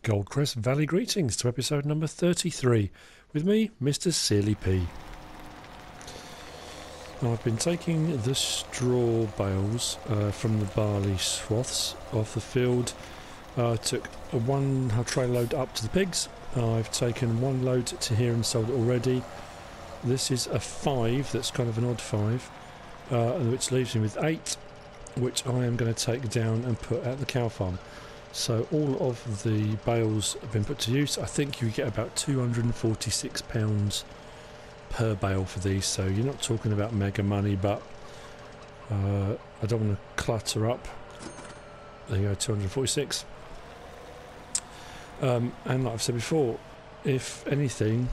Goldcrest Valley greetings to episode number 33 with me, Mr. Silly P. Now, I've been taking the straw bales from the barley swaths off the field. I took one tray load up to the pigs. I've taken one load to here and sold it already. This is a 5, that's kind of an odd 5, which leaves me with 8, which I am going to take down and put at the cow farm. So all of the bales have been put to use. I think you get about £246 per bale for these, so you're not talking about mega money, but I don't want to clutter up. There you go, 246. And like I've said before, if anything,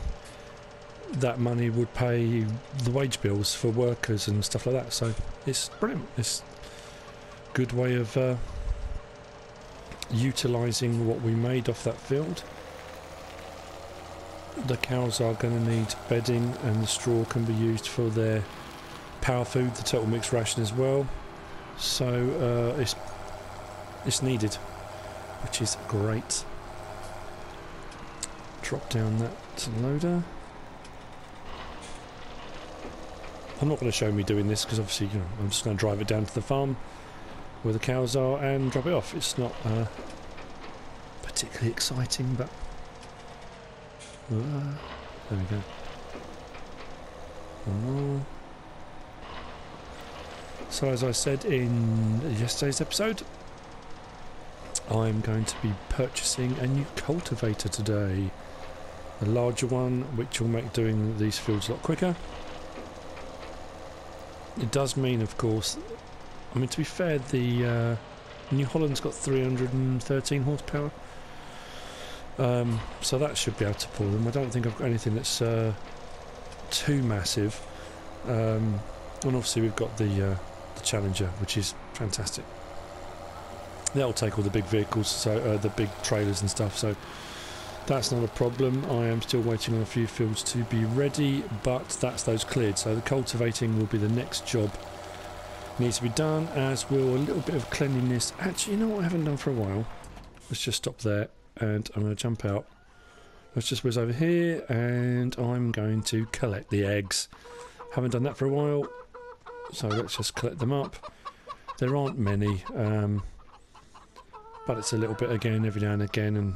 that money would pay the wage bills for workers and stuff like that, so it's brilliant. It's a good way of utilising what we made off that field. The cows are going to need bedding, and the straw can be used for their power food, the total mixed ration as well, so it's needed, which is great. Drop down that loader. I'm not going to show me doing this because obviously, you know, I'm just going to drive it down to the farm where the cows are and drop it off. It's not particularly exciting, but there we go. One more. So as I said in yesterday's episode, I'm going to be purchasing a new cultivator today, a larger one, which will make doing these fields a lot quicker. It does mean, of course, I mean, to be fair, the New Holland's got 313 horsepower, so that should be able to pull them. I don't think I've got anything that's too massive, and obviously we've got the Challenger, which is fantastic. That'll take all the big vehicles, so the big trailers and stuff, so that's not a problem. I am still waiting on a few fields to be ready, but that's those cleared, so the cultivating will be the next job. Needs to be done, as will a little bit of cleanliness. Actually, you know what I haven't done for a while? Let's just stop there, and I'm going to jump out. Let's just whiz over here, and I'm going to collect the eggs. Haven't done that for a while, so let's just collect them up. There aren't many, but it's a little bit again every now and again, and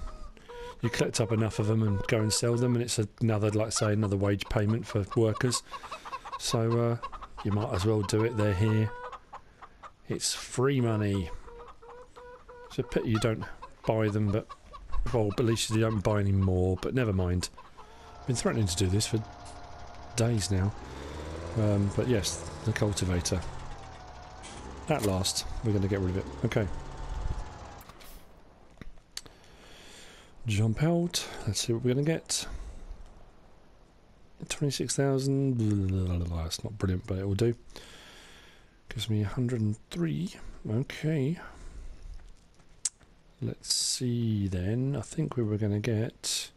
you collect up enough of them and go and sell them, and it's another, like say, another wage payment for workers. So you might as well do it. They're here. It's free money. It's a pity you don't buy them, but well, at least you don't buy any more. But never mind. I've been threatening to do this for days now. But yes, the cultivator. At last, we're going to get rid of it. Okay. Jump out. Let's see what we're going to get. 26,000. That's not brilliant, but it will do. Gives me 103. Okay. Let's see then. I think we were going to get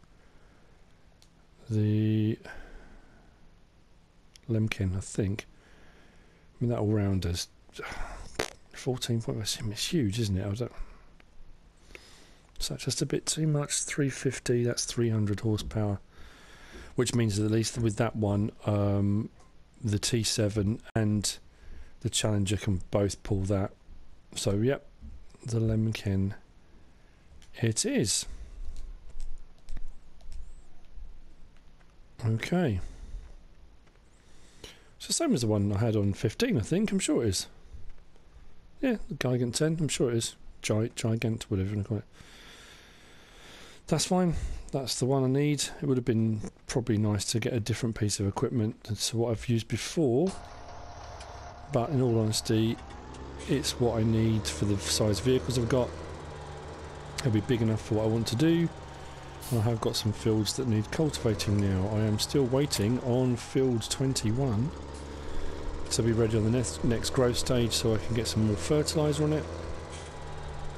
the Lemken, I think. I mean, that all-rounders. 14.5. It's huge, isn't it? I don't. So just a bit too much. 350. That's 300 horsepower. Which means that at least with that one, the T7 and the Challenger can both pull that. So, yep, the Lemken, it is. Okay. It's the same as the one I had on 15, I think. I'm sure it is. Yeah, the Gigant 10, I'm sure it is. Gigant, whatever you want to call it. That's fine. That's the one I need. It would have been probably nice to get a different piece of equipment to what I've used before, but in all honesty, it's what I need for the size vehicles I've got. It'll be big enough for what I want to do. I have got some fields that need cultivating now. I am still waiting on field 21 to be ready on the next growth stage, so I can get some more fertiliser on it.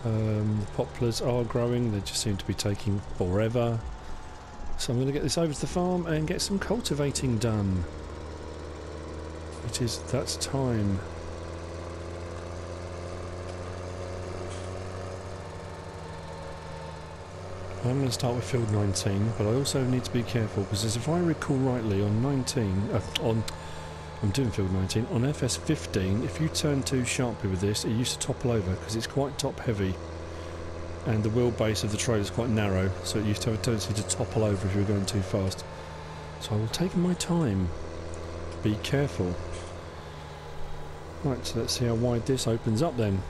The poplars are growing, they just seem to be taking forever. So I'm going to get this over to the farm and get some cultivating done. That's time. I'm going to start with field 19, but I also need to be careful because, as if I recall rightly, on 19, I'm doing field 19 on FS15. If you turn too sharply with this, it used to topple over because it's quite top heavy, and the wheelbase of the trailer is quite narrow, so it used to have a tendency to topple over if you were going too fast. So I will take my time. Be careful. Right, so let's see how wide this opens up then.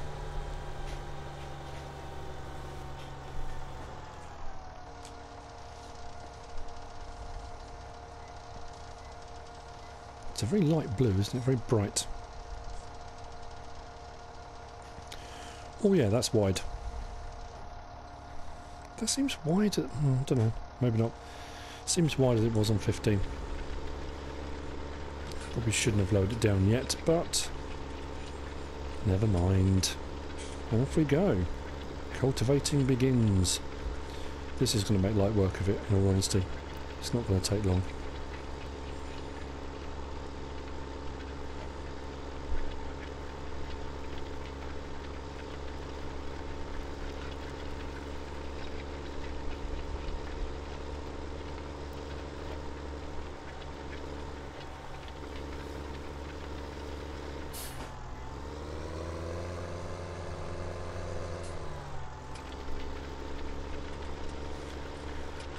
It's a very light blue, isn't it? Very bright. Oh yeah, that's wide. That seems wide. I don't know. Maybe not. Seems wider than it was on 15. Probably shouldn't have lowered it down yet, but never mind. And off we go. Cultivating begins. This is going to make light work of it, in all honesty. It's not going to take long.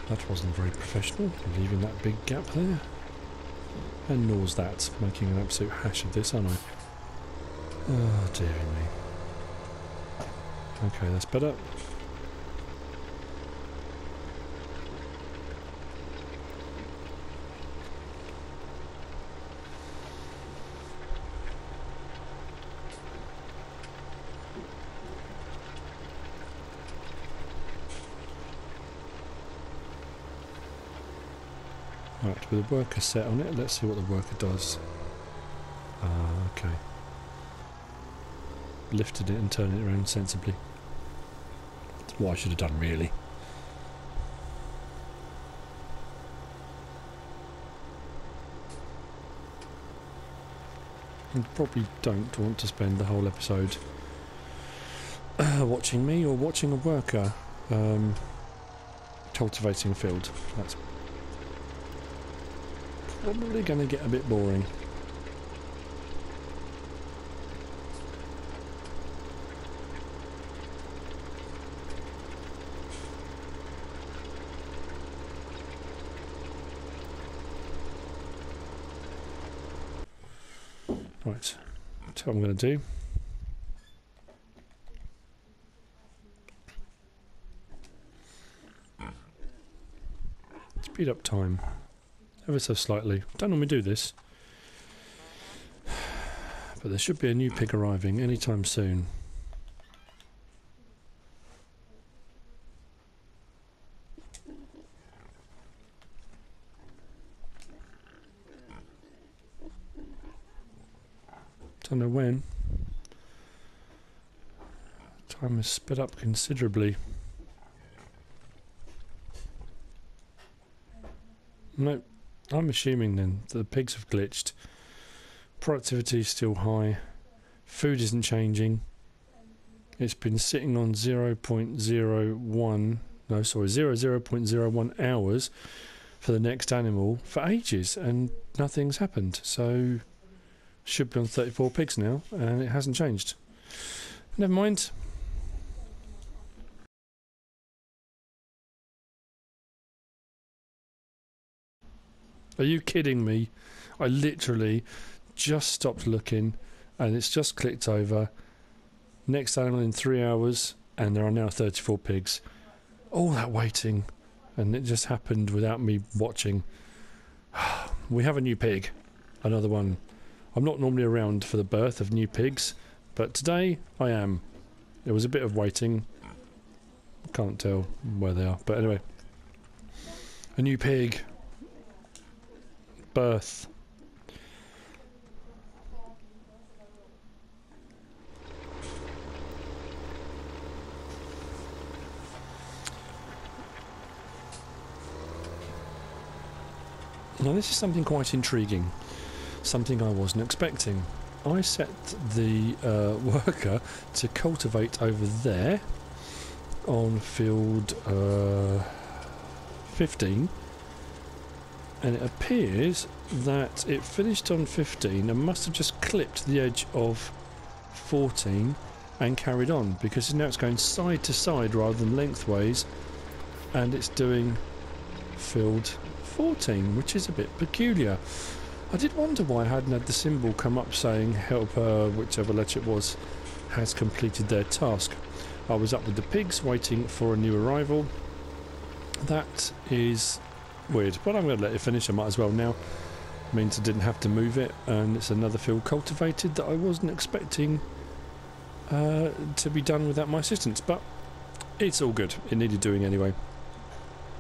That wasn't very professional, leaving that big gap there. And nor was that, making an absolute hash of this, aren't I? Oh, dearie me. Okay, that's better. Right, with a worker set on it, let's see what the worker does. Okay. Lifted it and turned it around sensibly. That's what I should have done, really. You probably don't want to spend the whole episode watching me or watching a worker cultivating a field. That's probably going to get a bit boring. Right, that's what I'm going to do. Speed up time. Ever so slightly. Don't normally do this. But there should be a new pig arriving anytime soon. Don't know when. Time has sped up considerably. Nope. I'm assuming then that the pigs have glitched. Productivity is still high. Food isn't changing. It's been sitting on 0.01 hours for the next animal for ages, and nothing's happened. So should be on 34 pigs now, and it hasn't changed. Never mind. Are you kidding me? I literally just stopped looking and it's just clicked over. Next animal in 3 hours and there are now 34 pigs. All that waiting and it just happened without me watching. We have a new pig. Another one. I'm not normally around for the birth of new pigs, but today I am. There was a bit of waiting. Can't tell where they are, but anyway. A new pig. Birth. Now this is something quite intriguing, something I wasn't expecting. I set the worker to cultivate over there, on field 15, and it appears that it finished on 15 and must have just clipped the edge of 14 and carried on, because now it's going side to side rather than lengthways, and it's doing field 14, which is a bit peculiar. I did wonder why I hadn't had the symbol come up saying help whichever letter it was has completed their task. I was up with the pigs waiting for a new arrival. That is weird, but I'm going to let it finish. I might as well now. Means I didn't have to move it, and it's another field cultivated that I wasn't expecting to be done without my assistance, but it's all good. It needed doing anyway.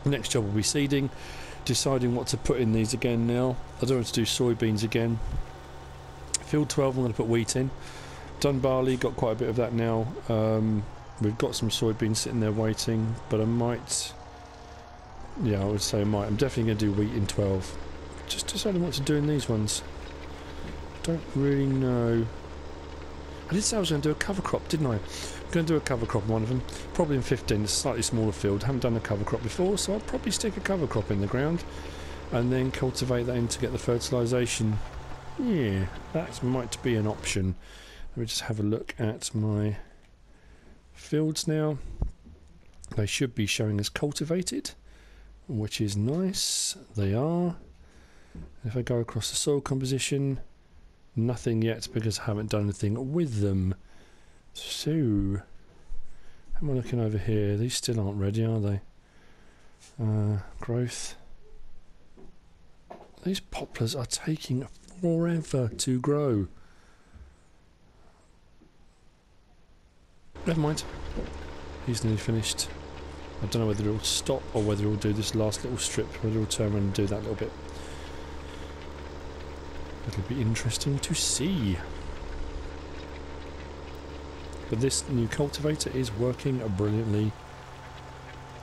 The next job will be seeding, deciding what to put in these again now. I don't want to do soybeans again. Field 12 I'm going to put wheat in. Done barley, got quite a bit of that now. We've got some soybeans sitting there waiting, but I might... Yeah, I would say I might. I'm definitely going to do wheat in 12. Just deciding what to do in these ones. Don't really know. I did say I was going to do a cover crop, didn't I? I'm going to do a cover crop in one of them. Probably in 15, it's a slightly smaller field. Haven't done a cover crop before, so I'll probably stick a cover crop in the ground and then cultivate that in to get the fertilisation. Yeah, that might be an option. Let me just have a look at my fields now. They should be showing as cultivated, which is nice. They are. If I go across the soil composition, nothing yet because I haven't done anything with them. So, how am I looking over here? These still aren't ready, are they? Growth. These poplars are taking forever to grow. Never mind. He's nearly finished. I don't know whether it'll stop or whether it'll do this last little strip, whether it'll turn around and do that little bit. It'll be interesting to see. But this new cultivator is working brilliantly.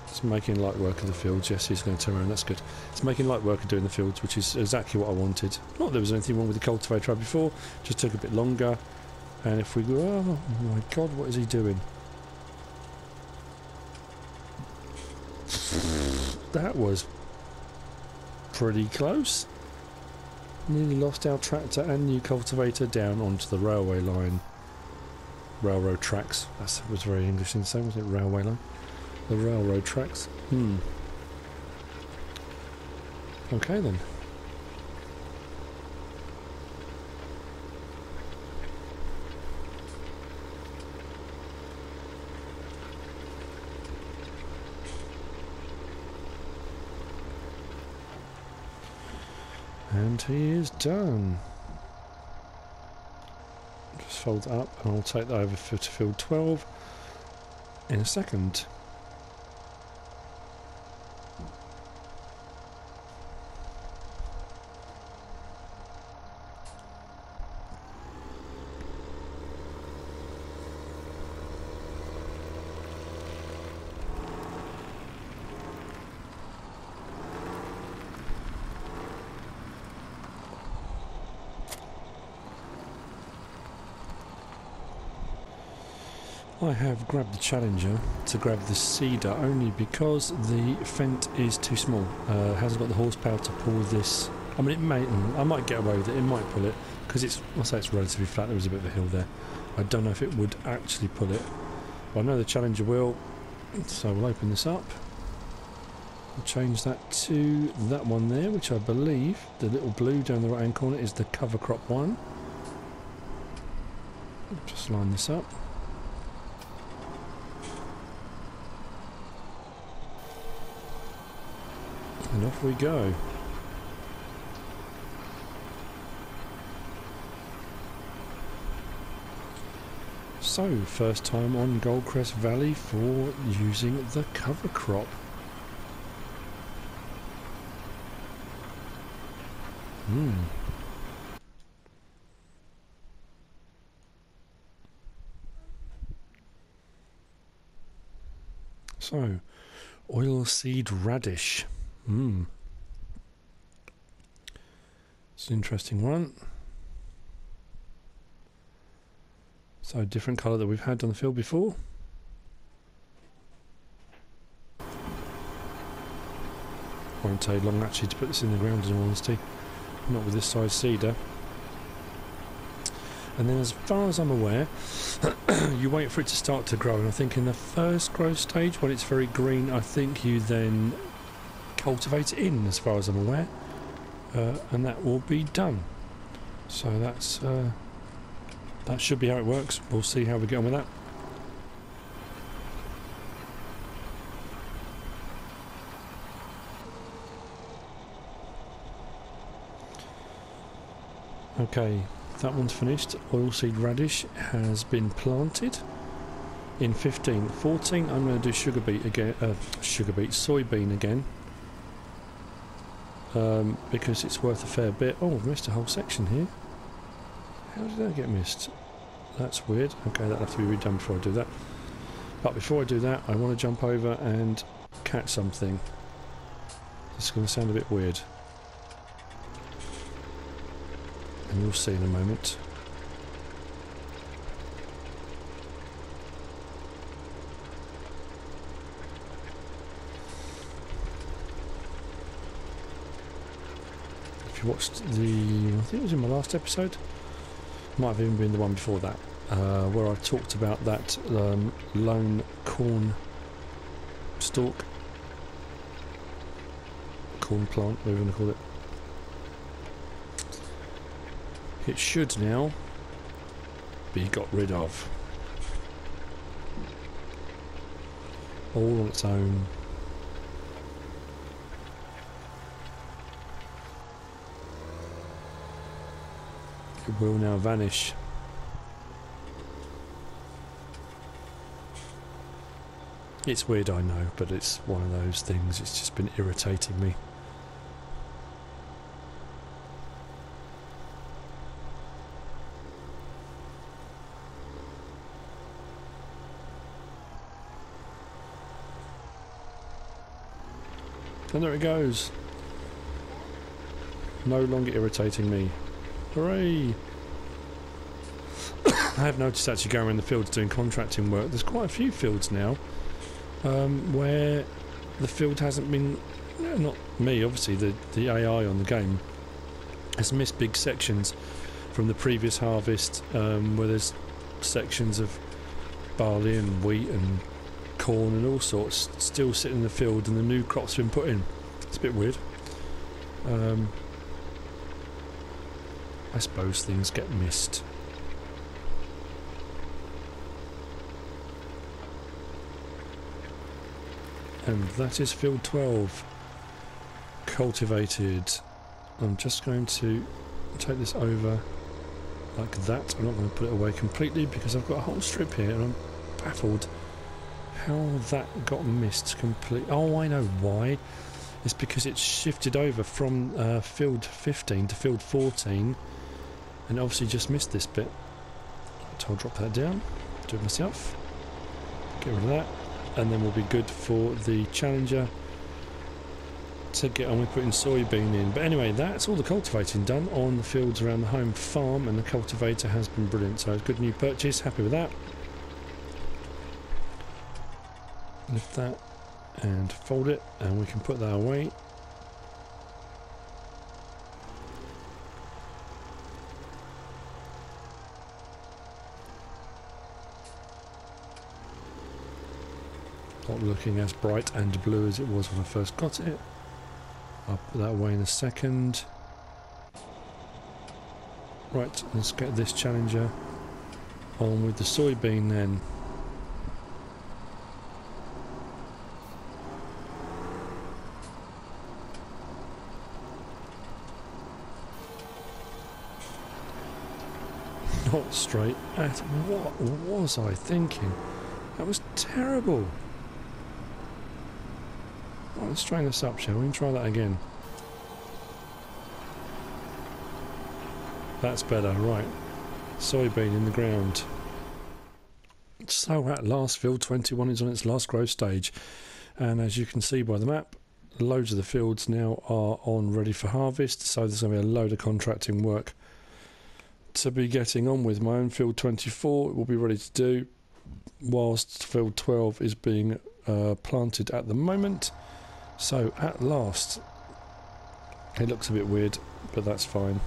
It's making light work of the fields. Yes, he's going to turn around, that's good. It's making light work of doing the fields, which is exactly what I wanted. Not that there was anything wrong with the cultivator I had before, just took a bit longer. And if we go, oh my god, what is he doing? That was pretty close. Nearly lost our tractor and new cultivator down onto the railway line. Railroad tracks. That was very English in the same, wasn't it? Railway line. The railroad tracks. Okay then. And he is done. Just fold it up and I'll take that over to field 12 in a second. I have grabbed the Challenger to grab the seeder only because the Fendt is too small. Hasn't got the horsepower to pull this. I mean, it may. I might get away with it. It might pull it because it's. I'll say it's relatively flat. There was a bit of a hill there. I don't know if it would actually pull it, but I know the Challenger will. So we'll open this up. We'll change that to that one there, which I believe the little blue down the right hand corner is the cover crop one. Just line this up. And off we go. So, first time on Goldcrest Valley for using the cover crop. So, oilseed radish. It's an interesting one. So different colour that we've had on the field before. Won't take long actually to put this in the ground, in all honesty. Not with this size seeder. And then as far as I'm aware, you wait for it to start to grow, and I think in the first growth stage, when it's very green, I think you then cultivate it in, as far as I'm aware, and that will be done. So that's that should be how it works. We'll see how we get on with that. Okay, that one's finished. Oilseed radish has been planted. In 15, 14, I'm going to do sugar beet again. Soybean again. Because it's worth a fair bit. Oh, I've missed a whole section here. How did that get missed? That's weird. Okay, that'll have to be redone before I do that. But before I do that, I want to jump over and catch something. This is going to sound a bit weird. And you'll see in a moment. If you watched the, I think it was in my last episode, might have even been the one before that, where I talked about that lone corn stalk, corn plant, whatever you want to call it. It should now be got rid of. All on its own. It will now vanish. It's weird, I know, but it's one of those things. It's just been irritating me. And there it goes. No longer irritating me. Hooray! I have noticed actually going around the fields doing contracting work, there's quite a few fields now where the field hasn't been, not me obviously, the AI on the game has missed big sections from the previous harvest, where there's sections of barley and wheat and corn and all sorts still sitting in the field, and the new crop's been put in. It's a bit weird. I suppose things get missed. And that is field 12 cultivated. I'm just going to take this over like that. I'm not going to put it away completely because I've got a whole strip here and I'm baffled how that got missed completely. Oh, I know why. It's because it's shifted over from field 15 to field 14 and obviously just missed this bit. So I'll drop that down, do it myself, get rid of that, and then we'll be good for the Challenger to get on with putting soybean in. But anyway, that's all the cultivating done on the fields around the home farm, and the cultivator has been brilliant, so it's a good new purchase, happy with that. Lift that and fold it, and we can put that away. Not looking as bright and blue as it was when I first got it. I'll put that away in a second. Right, let's get this Challenger on with the soybean then. Not straight at what was I thinking? That was terrible. Right, let's try this up, shall we? And try that again. That's better, right. Soybean in the ground. So at last, field 21 is on its last growth stage. And as you can see by the map, loads of the fields now are on ready for harvest. So there's going to be a load of contracting work to be getting on with. My own field 24 will be ready to do, whilst field 12 is being planted at the moment. So at last, It looks a bit weird, but that's fine.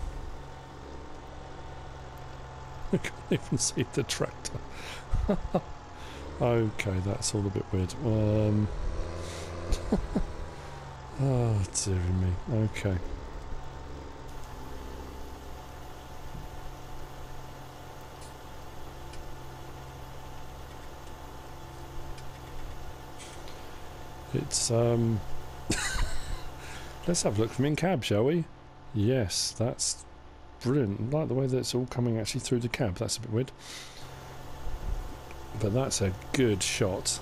I can't even see the tractor. Okay, that's all a bit weird. Oh, dear me. Okay. It's let's have a look from in cab, shall we? Yes, that's brilliant. I like the way that it's all coming actually through the cab. That's a bit weird, but that's a good shot.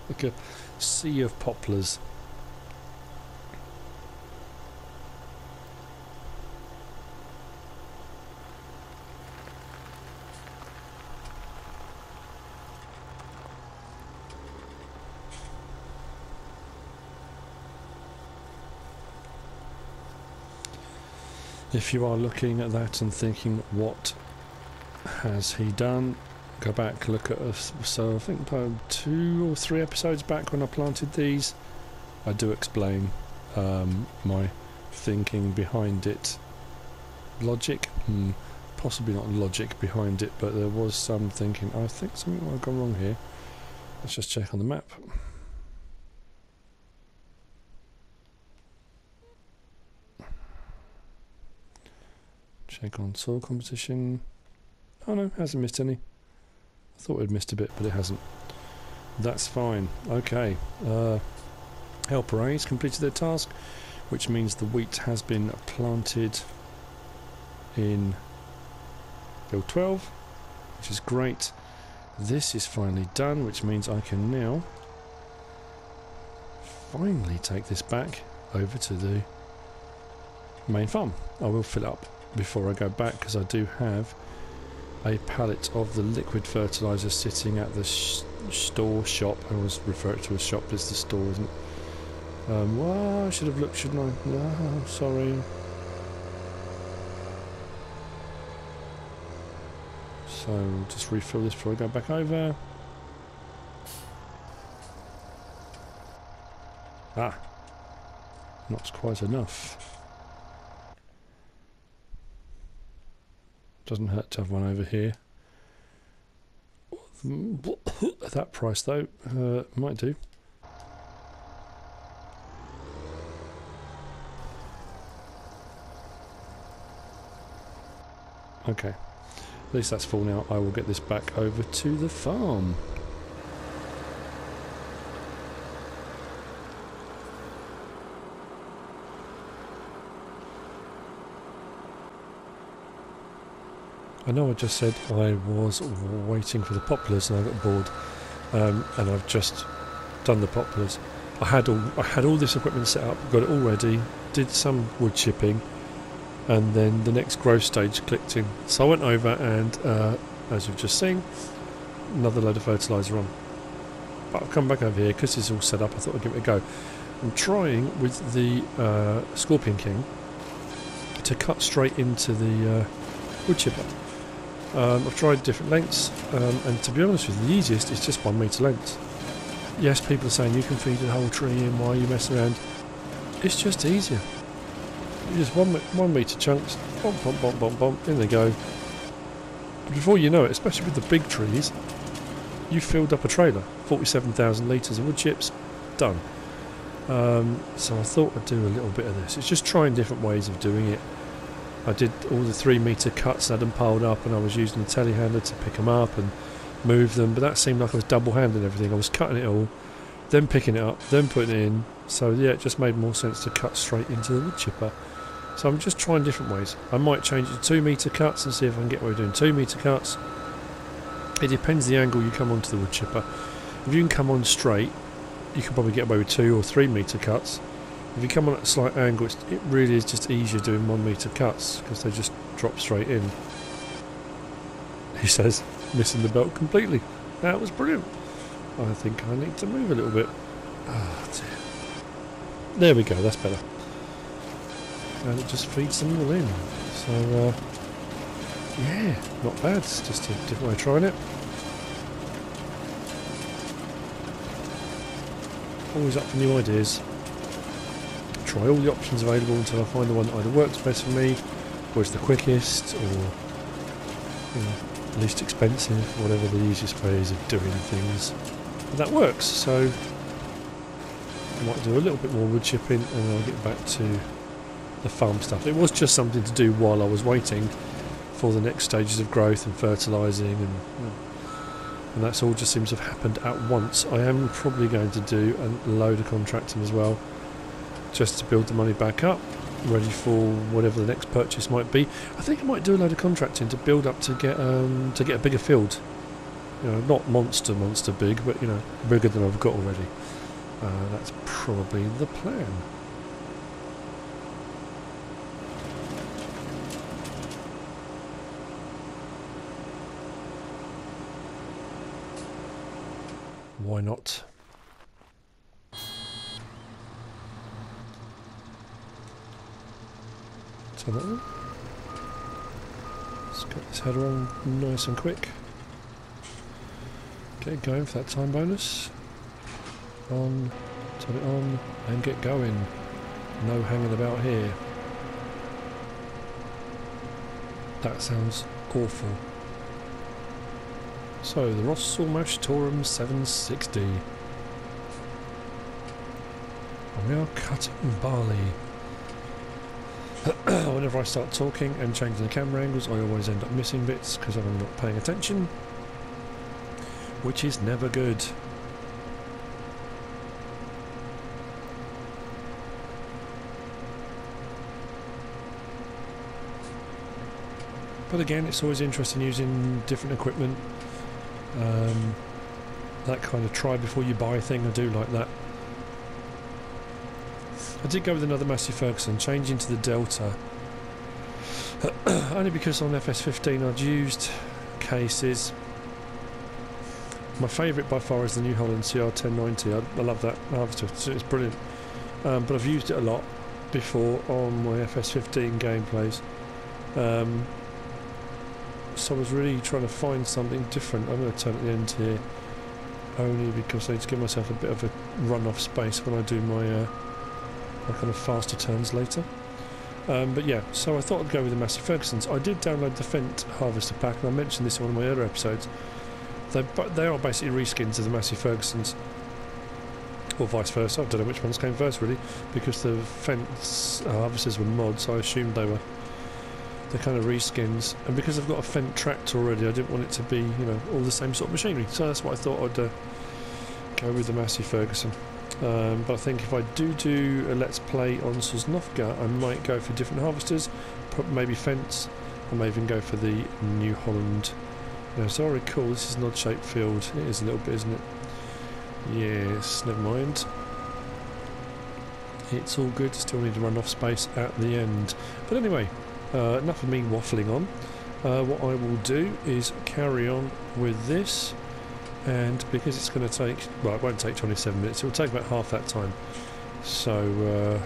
Like a sea of poplars. If you are looking at that and thinking, what has he done? Go back, look at us. So I think 2 or 3 episodes back when I planted these, I do explain my thinking behind it. Logic? Possibly not logic behind it, but there was some thinking. I think something might have gone wrong here. Let's just check on the map. Check on soil composition. Oh no, hasn't missed any. I thought it had missed a bit, but it hasn't. That's fine. Okay. Helper A has completed their task, which means the wheat has been planted in field 12, which is great. This is finally done, which means I can now finally take this back over to the main farm. I will fill it up before I go back, because I do have a pallet of the liquid fertiliser sitting at the store shop. I always refer to it as shop, as the store, isn't it? Well, I should have looked, shouldn't I? No, sorry. So just refill this before I go back over. Ah, not quite enough. Doesn't hurt to have one over here. At that price though, might do. Okay, at least that's full now. I will get this back over to the farm. I know I just said I was waiting for the poplars and I got bored, and I've just done the poplars. I had all this equipment set up, got it all ready, did some wood chipping, and then the next growth stage clicked in. So I went over and, as you've just seen, another load of fertiliser on. But I'll come back over here because it's all set up. I thought I'd give it a go. I'm trying with the Scorpion King to cut straight into the wood chipper. I've tried different lengths, and to be honest with you, the easiest is just 1 metre length. Yes, people are saying you can feed the whole tree in, why are you messing around? It's just easier. You just 1 metre chunks, bump, bump, bump, bump, bump, in they go. Before you know it, especially with the big trees, you filled up a trailer, 47,000 litres of wood chips, done. So I thought I'd do a little bit of this. It's just trying different ways of doing it. I did all the 3 metre cuts, had them piled up, and I was using the telehandler to pick them up and move them, but that seemed like I was double-handing everything. I was cutting it all, then picking it up, then putting it in. So yeah, it just made more sense to cut straight into the wood chipper. So I'm just trying different ways. I might change it to 2 metre cuts and see if I can get away with doing 2 metre cuts. It depends the angle you come onto the wood chipper. If you can come on straight, you can probably get away with 2 or 3 metre cuts. If you come on at a slight angle, it really is just easier doing 1 metre cuts because they just drop straight in. He says, missing the belt completely. That was brilliant. I think I need to move a little bit. Oh dear. There we go, that's better. And it just feeds them all in. So, yeah, not bad. It's just a different way of trying it. always up for new ideas. Try all the options available until I find the one that either works best for me, or is the quickest, or least expensive, whatever the easiest way is of doing things. But that works, so I might do a little bit more wood chipping and then I'll get back to the farm stuff. It was just something to do while I was waiting for the next stages of growth and fertilising, and that's all just seems to have happened at once. I am probably going to do a load of contracting as well, just to build the money back up, ready for whatever the next purchase might be. I think I might do a load of contracting to build up to get a bigger field. Not monster big, but bigger than I've got already. That's probably the plan. Why not? Turn that on. Let's get this header on nice and quick. Get it going for that time bonus. On, turn it on, and get going. No hanging about here. That sounds awful. So, the Rossalmashtorum 760. And we are cutting barley. Whenever I start talking and changing the camera angles, I always end up missing bits because I'm not paying attention, which is never good. But again, it's always interesting using different equipment. That kind of try before you buy thing, I do like that. I did go with another Massey Ferguson, changing to the Delta. Only because on FS15 I'd used cases. My favourite by far is the New Holland CR1090. I love that harvester, it's brilliant. But I've used it a lot before on my FS15 gameplays. So I was really trying to find something different. I'm going to turn at the end here, only because I need to give myself a bit of a run-off space when I do my kind of faster turns later. But yeah, so I thought I'd go with the Massey Fergusons. I did download the Fent Harvester Pack, and I mentioned this in one of my other episodes. They are basically reskins of the Massey Fergusons, or vice versa. I don't know which ones came first really, because the Fent Harvesters were mods, so I assumed they were the kind of reskins. And because I've got a Fent tractor already, I didn't want it to be, all the same sort of machinery. So that's what I thought I'd go with the Massey Ferguson. But I think if I do a Let's Play on Sosnovka, I might go for different harvesters, maybe Fents, I may even go for the New Holland. So I recall this is an odd shaped field. It is a little bit, isn't it? Yes, never mind. It's all good, still need to run off space at the end. But anyway, enough of me waffling on. What I will do is carry on with this. And because it's going to take, well, it won't take 27 minutes, it will take about half that time. So,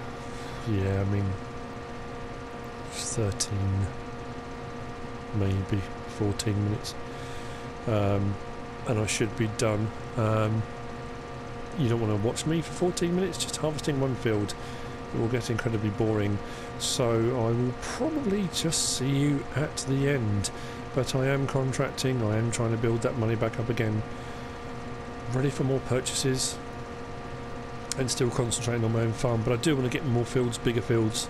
yeah, I mean, 13, maybe 14 minutes. And I should be done. You don't want to watch me for 14 minutes, just harvesting one field. It will get incredibly boring. So I will probably just see you at the end. But I am contracting, I am trying to build that money back up again. Ready for more purchases and still concentrating on my own farm, but I do want to get more fields, bigger fields,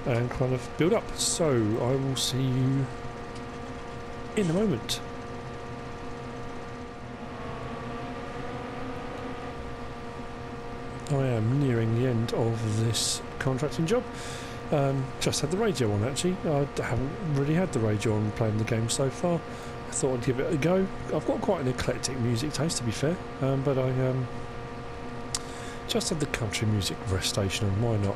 and kind of build up. So I will see you in a moment. I am nearing the end of this contracting job. Just had the radio on actually. I haven't really had the radio on playing the game so far. I thought I'd give it a go. I've got quite an eclectic music taste, to be fair, but I just had the country music rest station on. Why not?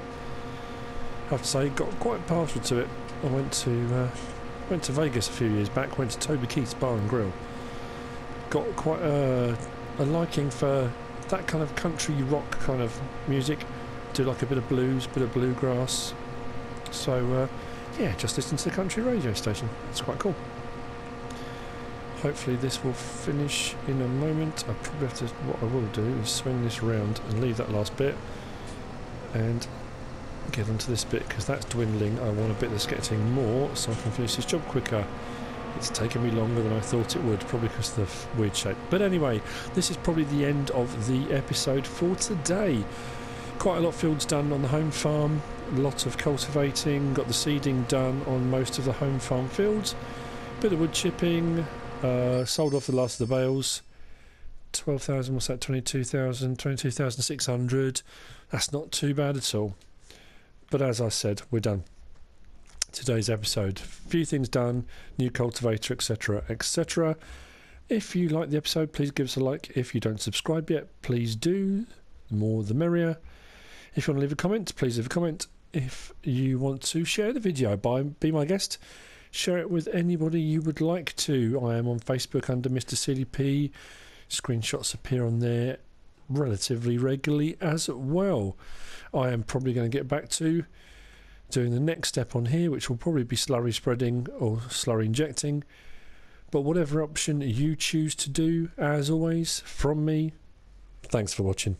I have to say, got quite partial to it. I went to Vegas a few years back. Went to Toby Keith's Bar and Grill. Got quite a liking for that kind of country rock kind of music. Do like a bit of blues, bit of bluegrass. So yeah, just listen to the country radio station. It's quite cool. Hopefully this will finish in a moment. I probably have to, what I will do is swing this round and leave that last bit and get onto this bit, because that's dwindling. I want a bit that's getting more so I can finish this job quicker. It's taken me longer than I thought it would, probably because of the weird shape. But anyway, this is probably the end of the episode for today. Quite a lot of fields done on the home farm, a lot of cultivating, got the seeding done on most of the home farm fields, bit of wood chipping, sold off the last of the bales. 12,000, what's that, 22,000, 22,600. That's not too bad at all. But as I said, we're done. Today's episode, few things done, new cultivator, etc, etc. If you like the episode, please give us a like. If you don't subscribe yet, please do. The more the merrier. If you want to leave a comment, please leave a comment. If you want to share the video, be my guest, share it with anybody you would like to. I am on Facebook under Mr. CDP. Screenshots appear on there relatively regularly as well. I am probably going to get back to doing the next step on here, which will probably be slurry spreading or slurry injecting. But whatever option you choose to do, as always, from me, thanks for watching.